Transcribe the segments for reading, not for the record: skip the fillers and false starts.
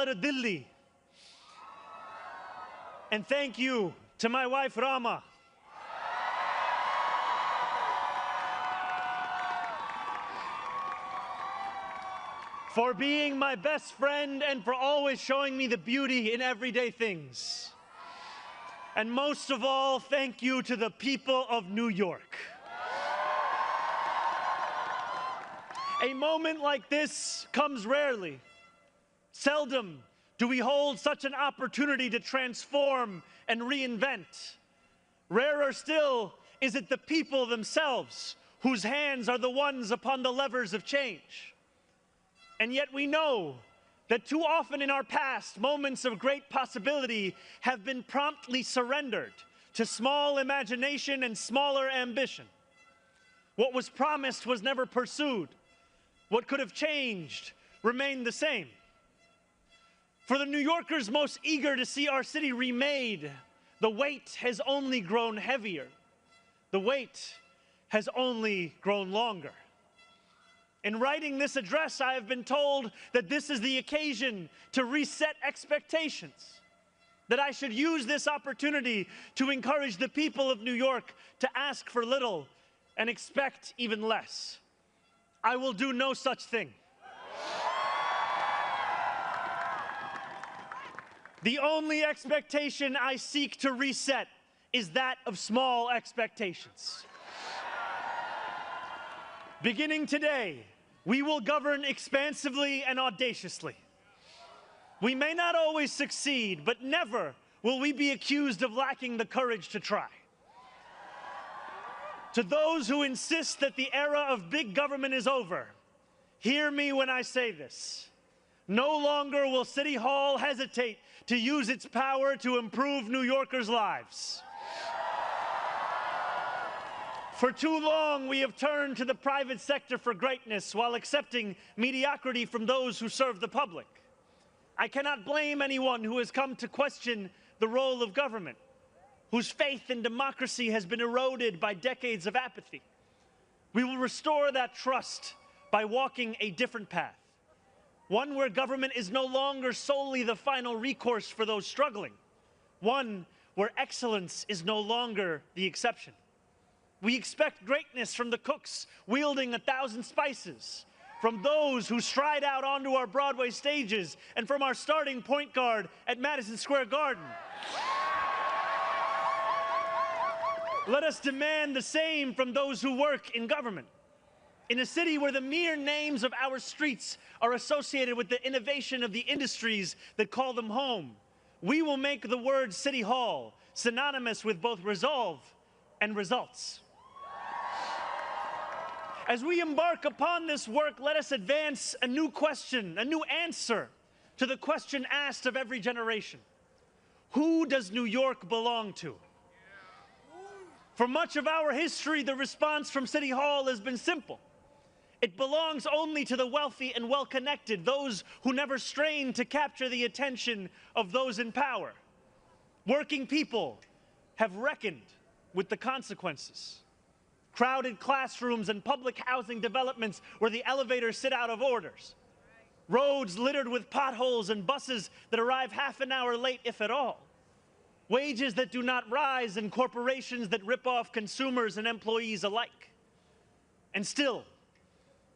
Wala to Delhi. And thank you to my wife, Rama. For being my best friend and for always showing me the beauty in everyday things. And most of all, thank you to the people of New York. A moment like this comes rarely. Seldom do we hold such an opportunity to transform and reinvent. Rarer still is it the people themselves whose hands are the ones upon the levers of change. And yet we know that too often in our past, moments of great possibility have been promptly surrendered to small imagination and smaller ambition. What was promised was never pursued. What could have changed remained the same. For the New Yorkers most eager to see our city remade, the weight has only grown heavier. The wait has only grown longer. In writing this address, I have been told that this is the occasion to reset expectations, that I should use this opportunity to encourage the people of New York to ask for little and expect even less. I will do no such thing. The only expectation I seek to reset is that of small expectations. Beginning today, we will govern expansively and audaciously. We may not always succeed, but never will we be accused of lacking the courage to try. To those who insist that the era of big government is over, hear me when I say this. No longer will City Hall hesitate to use its power to improve New Yorkers' lives. For too long, we have turned to the private sector for greatness while accepting mediocrity from those who serve the public. I cannot blame anyone who has come to question the role of government, whose faith in democracy has been eroded by decades of apathy. We will restore that trust by walking a different path, one where government is no longer solely the final recourse for those struggling, one where excellence is no longer the exception. We expect greatness from the cooks wielding 1,000 spices, from those who stride out onto our Broadway stages, and from our starting point guard at Madison Square Garden. Let us demand the same from those who work in government. In a city where the mere names of our streets are associated with the innovation of the industries that call them home, we will make the word City Hall synonymous with both resolve and results. As we embark upon this work, let us advance a new question, a new answer to the question asked of every generation. Who does New York belong to? For much of our history, the response from City Hall has been simple. It belongs only to the wealthy and well-connected, those who never strain to capture the attention of those in power. Working people have reckoned with the consequences. Crowded classrooms and public housing developments where the elevators sit out of orders. Roads littered with potholes and buses that arrive half an hour late, if at all. Wages that do not rise and corporations that rip off consumers and employees alike. And still,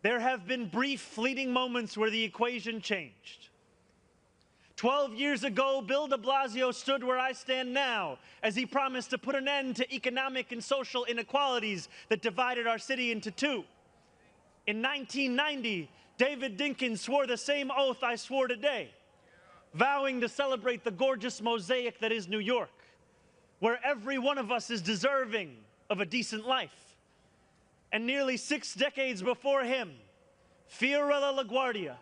there have been brief, fleeting moments where the equation changed. 12 years ago, Bill de Blasio stood where I stand now as he promised to put an end to economic and social inequalities that divided our city into two. In 1990, David Dinkins swore the same oath I swore today, vowing to celebrate the gorgeous mosaic that is New York, where every one of us is deserving of a decent life. And nearly 6 decades before him, Fiorella LaGuardia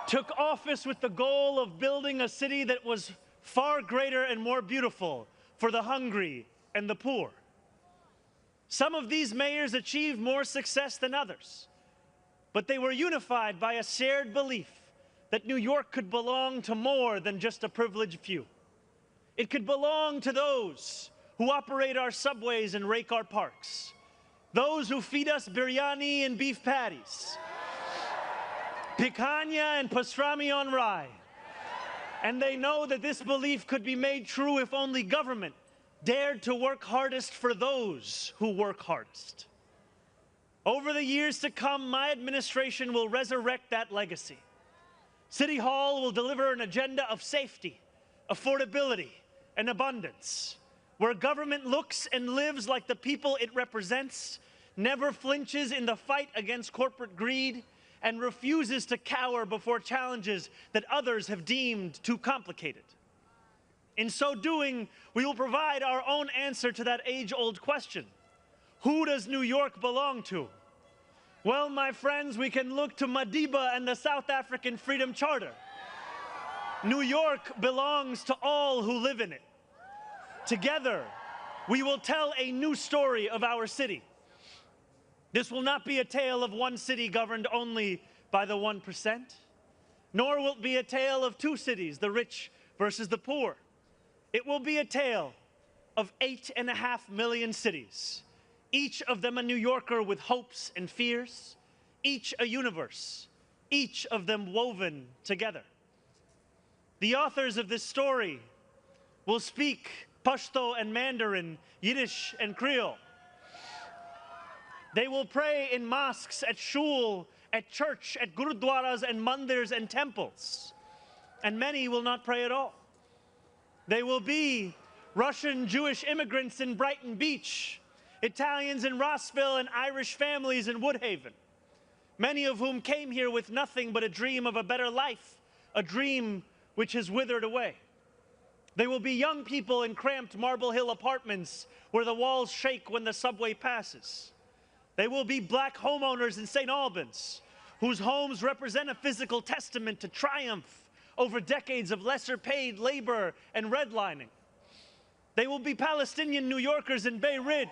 took office with the goal of building a city that was far greater and more beautiful for the hungry and the poor. Some of these mayors achieved more success than others, but they were unified by a shared belief that New York could belong to more than just a privileged few. It could belong to those who operate our subways and rake our parks, those who feed us biryani and beef patties, picanha and pastrami on rye. And they know that this belief could be made true if only government dared to work hardest for those who work hardest. Over the years to come, my administration will resurrect that legacy. City Hall will deliver an agenda of safety, affordability, and abundance, where government looks and lives like the people it represents, never flinches in the fight against corporate greed, and refuses to cower before challenges that others have deemed too complicated. In so doing, we will provide our own answer to that age-old question: who does New York belong to? Well, my friends, we can look to Madiba and the South African Freedom Charter. New York belongs to all who live in it. Together, we will tell a new story of our city. This will not be a tale of one city governed only by the 1%, nor will it be a tale of two cities, the rich versus the poor. It will be a tale of 8.5 million cities, each of them a New Yorker with hopes and fears, each a universe, each of them woven together. The authors of this story will speak Pashto and Mandarin, Yiddish and Creole. They will pray in mosques, at shul, at church, at gurudwaras and mandirs and temples. And many will not pray at all. They will be Russian Jewish immigrants in Brighton Beach, Italians in Rossville, and Irish families in Woodhaven, many of whom came here with nothing but a dream of a better life, a dream which has withered away. They will be young people in cramped Marble Hill apartments where the walls shake when the subway passes. They will be black homeowners in St. Albans, whose homes represent a physical testament to triumph over decades of lesser paid labor and redlining. They will be Palestinian New Yorkers in Bay Ridge,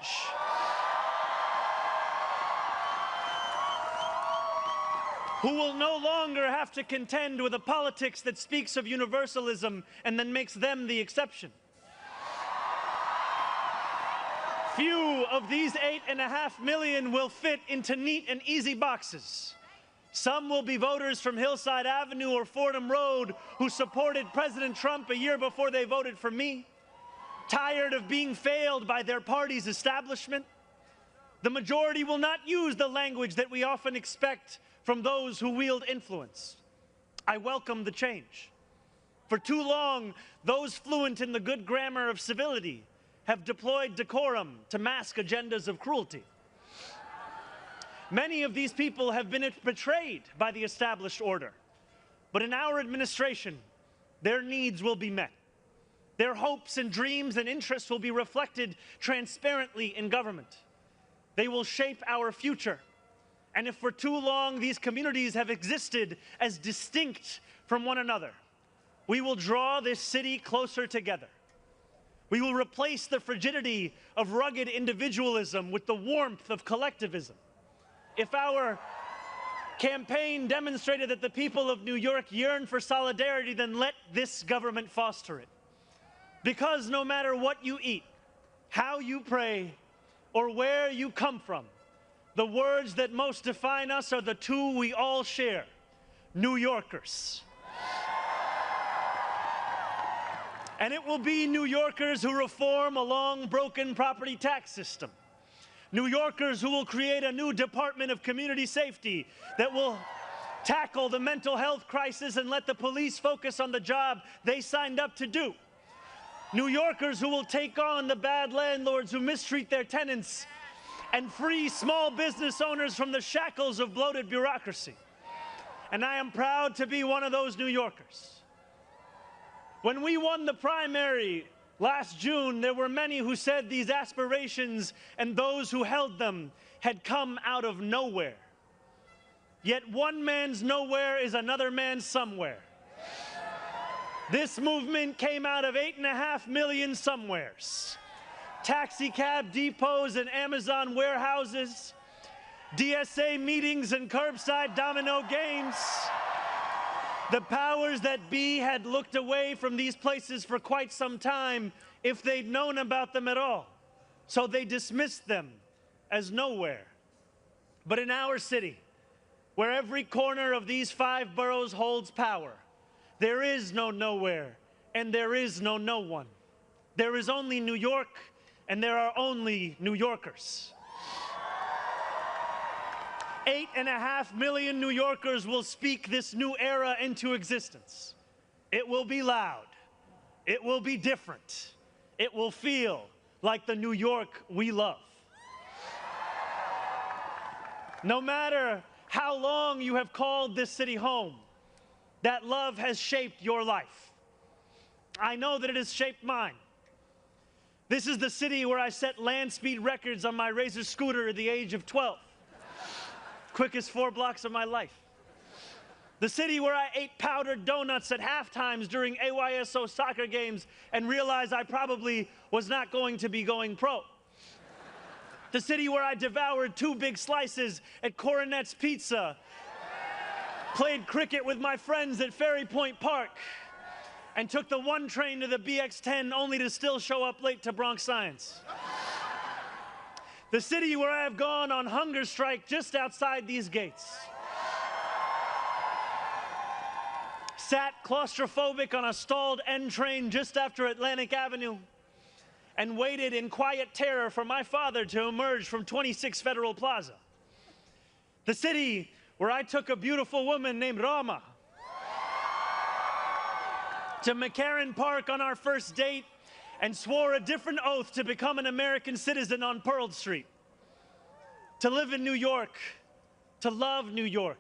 who will no longer have to contend with a politics that speaks of universalism and then makes them the exception. Few of these 8.5 million will fit into neat and easy boxes. Some will be voters from Hillside Avenue or Fordham Road who supported President Trump a year before they voted for me, tired of being failed by their party's establishment. The majority will not use the language that we often expect from those who wield influence. I welcome the change. For too long, those fluent in the good grammar of civility have deployed decorum to mask agendas of cruelty. Many of these people have been betrayed by the established order. But in our administration, their needs will be met. Their hopes and dreams and interests will be reflected transparently in government. They will shape our future. And if for too long these communities have existed as distinct from one another, we will draw this city closer together. We will replace the frigidity of rugged individualism with the warmth of collectivism. If our campaign demonstrated that the people of New York yearn for solidarity, then let this government foster it. Because no matter what you eat, how you pray, or where you come from, the words that most define us are the two we all share: New Yorkers. And it will be New Yorkers who reform a long broken property tax system. New Yorkers who will create a new Department of Community Safety that will tackle the mental health crisis and let the police focus on the job they signed up to do. New Yorkers who will take on the bad landlords who mistreat their tenants and free small business owners from the shackles of bloated bureaucracy. And I am proud to be one of those New Yorkers. When we won the primary last June, there were many who said these aspirations and those who held them had come out of nowhere. Yet one man's nowhere is another man's somewhere. This movement came out of 8.5 million somewheres. Taxi cab depots and Amazon warehouses, DSA meetings and curbside domino games. The powers that be had looked away from these places for quite some time, if they'd known about them at all. So they dismissed them as nowhere. But in our city, where every corner of these 5 boroughs holds power. There is no nowhere, and there is no no one. There is only New York, and there are only New Yorkers. 8.5 million New Yorkers will speak this new era into existence. It will be loud. It will be different. It will feel like the New York we love. No matter how long you have called this city home, that love has shaped your life. I know that it has shaped mine. This is the city where I set land speed records on my Razor scooter at the age of 12. Quickest 4 blocks of my life. The city where I ate powdered donuts at halftimes during AYSO soccer games and realized I probably was not going to be going pro. The city where I devoured 2 big slices at Coronet's Pizza, played cricket with my friends at Ferry Point Park, and took the 1 train to the BX10 only to still show up late to Bronx Science. The city where I have gone on hunger strike just outside these gates. Sat claustrophobic on a stalled N train just after Atlantic Avenue and waited in quiet terror for my father to emerge from 26 Federal Plaza. The city where I took a beautiful woman named Rama to McCarran Park on our first date and swore a different oath to become an American citizen on Pearl Street. To live in New York, to love New York,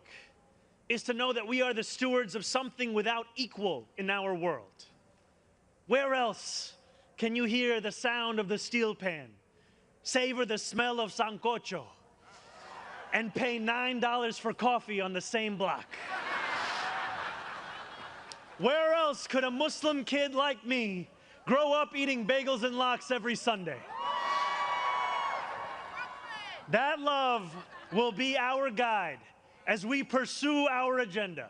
is to know that we are the stewards of something without equal in our world. Where else can you hear the sound of the steel pan, savor the smell of sancocho, and pay $9 for coffee on the same block? Where else could a Muslim kid like me grow up eating bagels and lox every Sunday? That love will be our guide as we pursue our agenda.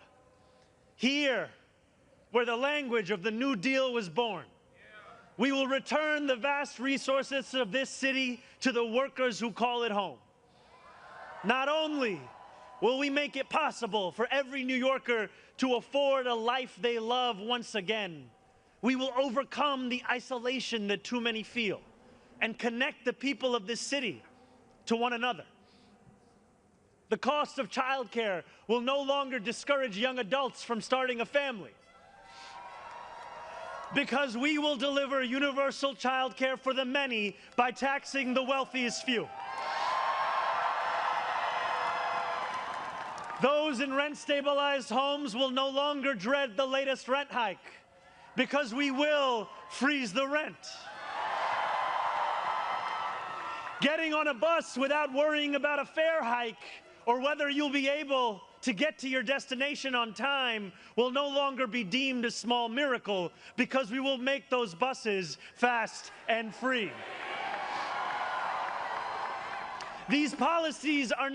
Here, where the language of the New Deal was born, we will return the vast resources of this city to the workers who call it home. Not only will we make it possible for every New Yorker to afford a life they love once again, we will overcome the isolation that too many feel and connect the people of this city to one another. The cost of childcare will no longer discourage young adults from starting a family, because we will deliver universal childcare for the many by taxing the wealthiest few. Those in rent-stabilized homes will no longer dread the latest rent hike, because we will freeze the rent. Getting on a bus without worrying about a fare hike or whether you'll be able to get to your destination on time will no longer be deemed a small miracle, because we will make those buses fast and free. These policies are